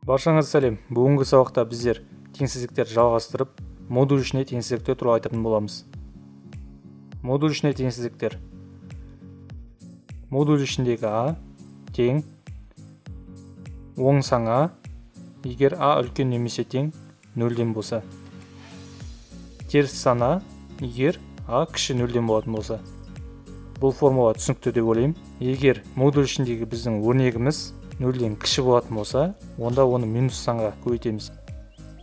Баршаңызға сәлем. Бүгінгі сабақта біздер теңсіздіктерді жалғастырып, модуль ішіне теңсіздіктер туралы айтатын боламыз. Модуль ішіне теңсіздіктер. Модуль ішіндегі А тең оң сан А, егер А үлкен немесе тең 0-ден болса. Теріс сан А, егер А кіші 0-ден болатын болса. Бұл формула түсінікті деп ойлаймын. Егер модуль ішіндегі біздің өрнегіміз 0-ден кіші болатын болса, онда оны минус санға көбейтеміз.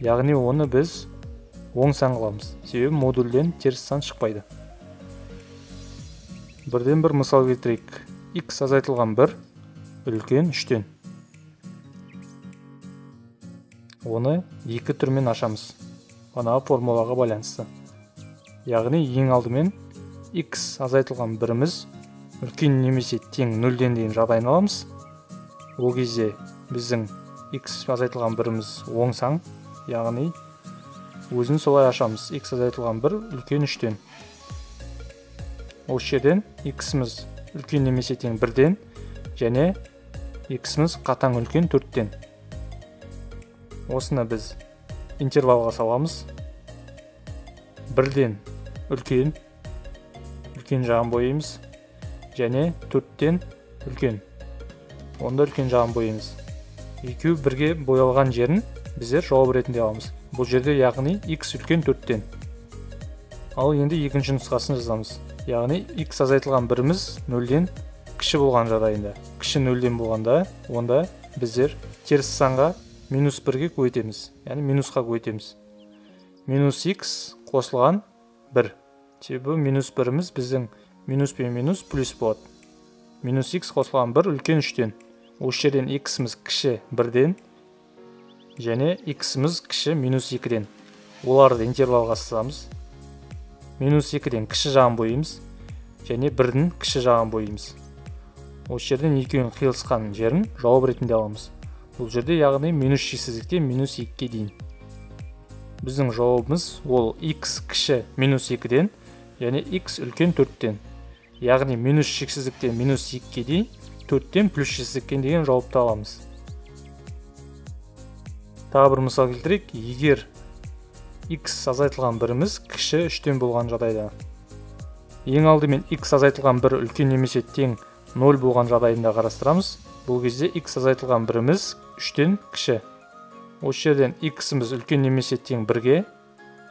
Яғни оны біз оң сан қыламыз. Себебі модульден теріс сан шықпайды. Бірден бір мысал келтірейік. X азайтылған 1 үлкен 3-тен. Оны екі түрмен ашамыз. Ана формулаға байланысты. Яғни ең алдымен X азайтылған 1-іміз үлкен немесе тең 0-ден дейін жағдайын аламыз. Ол кезде біздің X азайтылған 1-іміз оң сан, яғни өзін солай ашамыз. X азайтылған 1 үлкен 3-тен. Осы жерден X-іміз үлкен немесе тең 1-ден және X-іміз қатаң үлкен 4-тен. Осыны біз интервалға саламыз. 1-ден үлкен жағын бояймыз және 4-тен үлкен. Онда үлкен жағын бояймыз. Екеуі бірге боялған жерін біздер жауап ретінде аламыз. Бұл жерде яғни X үлкен 4-тен. Ал енді екінші нұсқасын жазамыз. Яғни X азайтылған 1-іміз 0-ден кіші болған жағдайында. Кіші 0-ден болғанда, онда біздер теріс санға минус 1-ге көбейтеміз. Яғни минусқа көбейтеміз. Минус X қосылған 1. Себебі минус 1-іміз біздің минус пен минус плюс болады. Минус X қосылған 1 үлкен 3-тен. Осы жерден X-іміз кіші 1-ден және X-іміз кіші минус 2-ден. Оларды интервалға саламыз. Минус 2-ден кіші жағын бояймыз және 1-дің кіші жағын бояймыз. Осы жерден екеуінің қиылысқан жерін жауап ретінде аламыз. Бұл жерде яғни минус шексіздіктен минус 2-ге дейін. Біздің жауабымыз ол X кіші минус 2-ден және X үлкен 4-тен. Яғни минус шексіздіктен минус 2-ге дейін 4-тен плюс шексіздікке деген жауапты аламыз. Тағы бір мысал келтірейік. Егер X азайтылған 1-іміз кіші 3-тен болған жағдайда. Ең алдымен X азайтылған 1 үлкен немесе тең 0 болған жағдайында қарастырамыз. Бұл кезде X азайтылған 1-іміз 3-тен кіші. Осы жерден X-іміз үлкен немесе тең 1-ге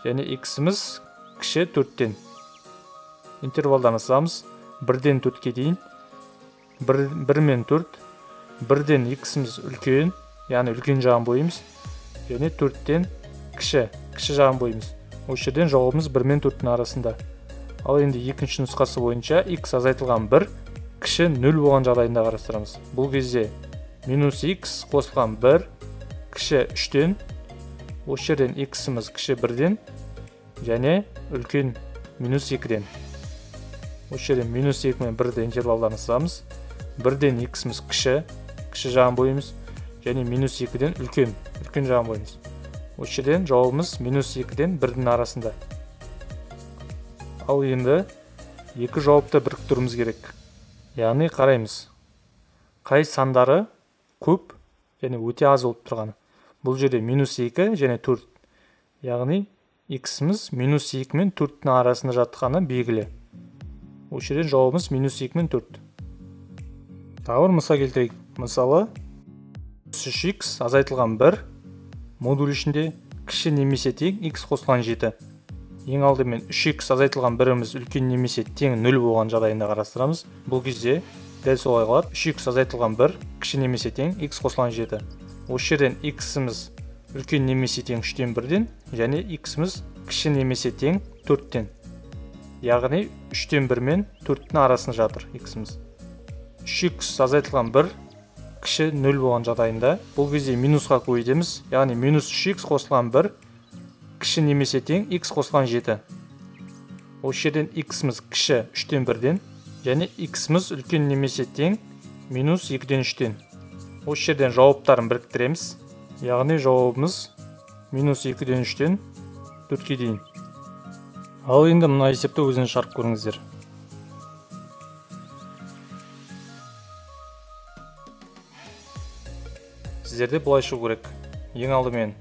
және X-іміз кіші 4-тен. Интервалдан асамыз. 1-ден 4-ге дейін. 1 мен 4. 1-ден X-іміз үлкен, яғни үлкен жағын бояймыз. Және 4-тен кіші жағын бояймыз. Осы жерден жауабымыз 1 мен 4-тің арасында. Ал енді екінші нұсқасы бойынша X азайтылған 1 кіші 0 болған жағдайында қарастырамыз. Бұл кезде минус X қосылған 1 кіші 3-тен. Осы жерден X-іміз кіші 1-ден және үлкен минус 2-ден. Осы жерден минус 2 мен 1-ді интервалдан асамыз. 1-ден X-іміз кіші жағын бояймыз және минус 2-ден үлкен жағын бояймыз. Осы жерден жауабымыз минус 2-ден 1-дің арасында. Ал енді екі жауапты біріктіруіміз керек. Яғни қараймыз. Қай сандары көп және өте аз болып тұрғаны. Бұл жерде минус 2 және 4. Яғни X-іміз минус 2 мен 4-дің арасында жатқаны белгілі. Осы жерден жауабымыз минус 2 мен 4. Тағы бір мысал келтірейік. Мысалы 3x азайтылған 1 модуль ішінде кіші немесе тең x қосылған 7. Ең алдымен 3x азайтылған 1-іміз үлкен немесе тең 0 болған жағдайында қарастырамыз. Бұл кезде дәл солай қалады. 3x азайтылған 1 кіші немесе тең x қосылған 7. Осы жерден x-іміз үлкен немесе тең 3-тен 1-ден және x-іміз кіші немесе тең 4-тен. Яғни 3-тен 1 мен 4-тің арасында жатыр x-іміз. 3x азайтылған 1 кіші 0 болған жағдайында бұл кезде минусқа көбейтеміз. Яғни минус 3x қосылған 1 кіші немесе тең x қосылған 7. Осы жерден x-іміз кіші 3-тен 1-ден және x-іміз үлкен немесе тең минус 2-ден 3-тен. Осы жерден жауаптарын біріктіреміз. Яғни жауабымыз минус 2-ден 3-тен 4-ге дейін. Ал енді мына есепті өзіңіз шығарып көріңіздер. Сіздерде былай шығу керек. ең алдымен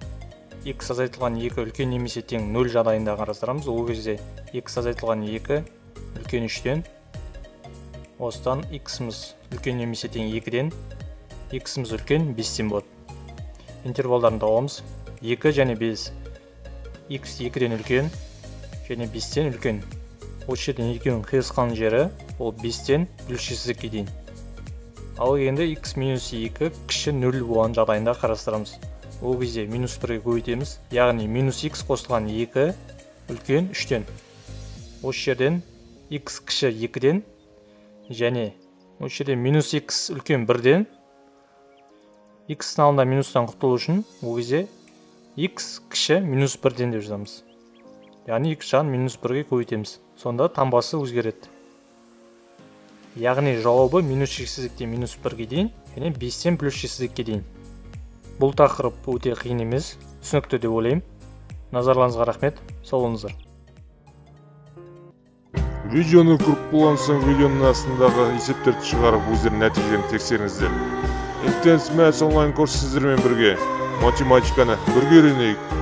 x азайтылған 2 үлкен немесе тең 0 жағдайында қарастырамыз. Ол кезде x азайтылған 2 үлкен 3-тен, осыдан x-міз үлкен немесе тең 2-ден, x-міз үлкен 5-тен болады. Интервалдарын табамыз. 2 және 5. x 2-ден үлкен және 5-тен үлкен. Осы жерден екеуінің қиылысқан жері ол 5-тен плюс шексіздікке дейін. Ал енді x минус 2 кіші 0 болған жағдайында қарастырамыз. Ол кезде минус 1-ге көбейтеміз. Яғни минус x қосылған 2 үлкен 3-тен. Осы жерден x кіші 2-ден және осы жерден минус x үлкен 1-ден x сыналында минустан құтылу үшін ол кезде x кіші минус 1-ден деп жазамыз. Яғни x жағын минус 1-ге көбейтеміз. Сонда таңбасы өзгереді. Яғни жауабы минус шексіздіктен минус 1-ге дейін және 5-тен плюс шексіздікке дейін. Бұл тақырып өте қиын емес, түсінікті деп ойлаймын. Назарларыңызға рахмет, сау болыңыздар. Видеоны көріп болған соң видеоның астындағы есептерді шығарып өздерінің нәтижелерін тексеріңіздер. Intense Maths онлайн курс сіздермен бірге математиканы бірге үйренейік.